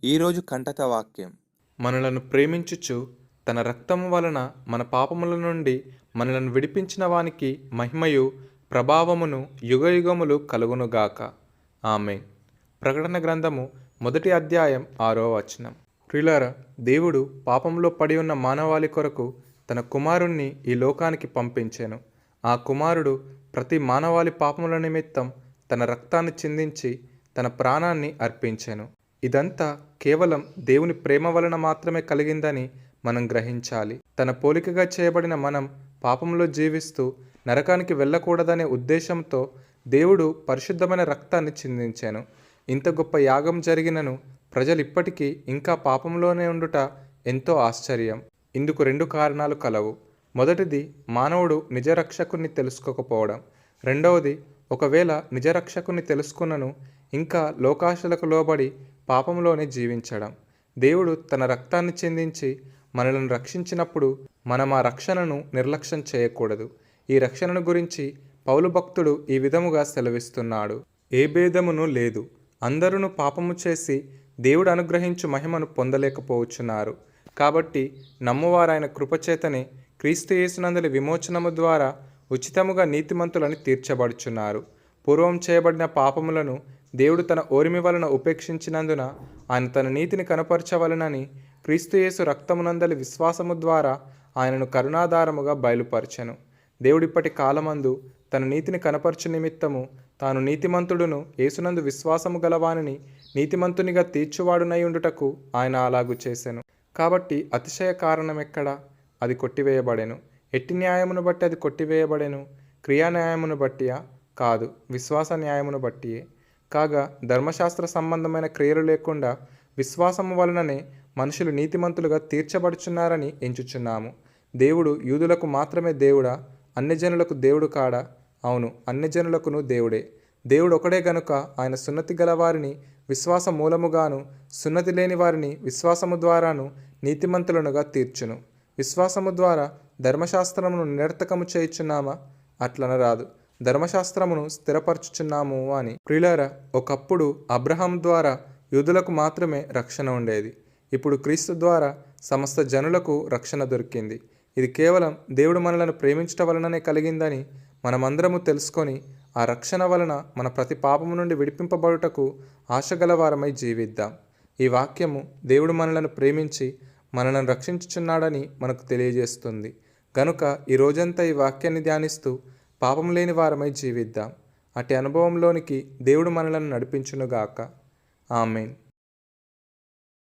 ఈరోజు కంటక వాక్యం. మనలను ప్రేమించుచు తన రక్తము వలన మన పాపముల నుండి మనలను విడిపించిన వానికి మహిమయు ప్రభావమును యుగయుగములు కలుగునుగాక. ఆమేన్. ప్రకటన గ్రంథము 1వ అధ్యాయం 6వ వచనం. ప్రియులారా, దేవుడు పాపంలో పడి ఉన్న మానవాళి కొరకు తన కుమారుణ్ణి ఈ లోకానికి పంపించెను. ఆ కుమారుడు ప్రతి మానవాళి పాపముల నిమిత్తం తన రక్తాన్ని చిందించి తన ప్రాణాన్ని అర్పించెను. ఇదంతా కేవలం దేవుని ప్రేమ వలన మాత్రమే కలిగిందని మనం గ్రహించాలి. తన పోలికగా చేయబడిన మనం పాపంలో జీవిస్తూ నరకానికి వెళ్ళకూడదనే ఉద్దేశంతో దేవుడు పరిశుద్ధమైన రక్తాన్ని చిందించాను. ఇంత గొప్ప యాగం జరిగినను ప్రజలు ఇప్పటికీ ఇంకా పాపంలోనే ఉండుట ఎంతో ఆశ్చర్యం. ఇందుకు 2 కారణాలు కలవు. మొదటిది, మానవుడు నిజరక్షకుని తెలుసుకోకపోవడం. రెండవది, ఒకవేళ నిజరక్షకుని తెలుసుకున్నను ఇంకా లోకాశలకు లోబడి పాపంలోనే జీవించడం. దేవుడు తన రక్తాన్ని చిందించి మనలను రక్షించినప్పుడు మనం ఆ రక్షణను నిర్లక్ష్యం చేయకూడదు. ఈ రక్షణను గురించి పౌలు భక్తుడు ఈ విధముగా సెలవిస్తున్నాడు: ఏ భేదమును లేదు, అందరూ పాపము చేసి దేవుడు అనుగ్రహించు మహిమను పొందలేకపోవచ్చున్నారు. కాబట్టి నమ్మువారాయన కృపచేతనే క్రీస్తు యేసునందలి విమోచనము ద్వారా ఉచితముగా నీతిమంతులని తీర్చబడుచున్నారు. పూర్వం చేయబడిన పాపములను దేవుడు తన ఓరిమి వలన ఉపేక్షించినందున ఆయన తన నీతిని కనపరచవలనని క్రీస్తుయేసు రక్తమునందలి విశ్వాసము ద్వారా ఆయనను కరుణాధారముగా బయలుపరచెను. దేవుడిప్పటి కాలమందు తన నీతిని కనపరచు నిమిత్తము తాను నీతిమంతుడును యేసునందు విశ్వాసము గలవానిని నీతిమంతునిగా తీర్చువాడునై ఉండుటకు ఆయన అలాగు చేసెను. కాబట్టి అతిశయ కారణమెక్కడ? అది కొట్టివేయబడెను. ఎట్టి న్యాయమును బట్టి అది కొట్టివేయబడెను? క్రియా న్యాయమును బట్టియా? కాదు, విశ్వాస న్యాయమును బట్టియే. కాగా ధర్మశాస్త్ర సంబంధమైన క్రియలు లేకుండా విశ్వాసము వలననే మనుషులు నీతిమంతులుగా తీర్చబడుచున్నారని ఎంచుచున్నాము. దేవుడు యూదులకు మాత్రమే దేవుడా? అన్యజనులకు దేవుడు కాడా? అవును, అన్యజనులకును దేవుడే. దేవుడు ఒకడే గనుక ఆయన సున్నతి గల వారిని విశ్వాస మూలముగాను, సున్నతి లేని వారిని విశ్వాసము ద్వారాను నీతిమంతులనుగా తీర్చును. విశ్వాసము ద్వారా ధర్మశాస్త్రమును నిరర్థకము చేయుచున్నామా? అట్లనరాదు, ధర్మశాస్త్రమును స్థిరపరచుచున్నాము అని. ప్రియులారా, ఒకప్పుడు అబ్రహాం ద్వారా యూదులకు మాత్రమే రక్షణ ఉండేది. ఇప్పుడు క్రీస్తు ద్వారా సమస్త జనులకు రక్షణ దొరికింది. ఇది కేవలం దేవుడు మనలను ప్రేమించటం వలననే కలిగిందని మనమందరము తెలుసుకొని ఆ రక్షణ వలన మన ప్రతి పాపము నుండి విడిపింపబడుటకు ఆశగలవారమై జీవిద్దాం. ఈ వాక్యము దేవుడు మనలను ప్రేమించి మనలను రక్షించుచున్నాడని మనకు తెలియజేస్తుంది. గనుక ఈ రోజంతా ఈ వాక్యాన్ని ధ్యానిస్తూ పాపం లేని వారమై జీవిద్దాం. అట్టి అనుభవంలోనికి దేవుడు మనలను నడిపించునుగాక. ఆమేన్.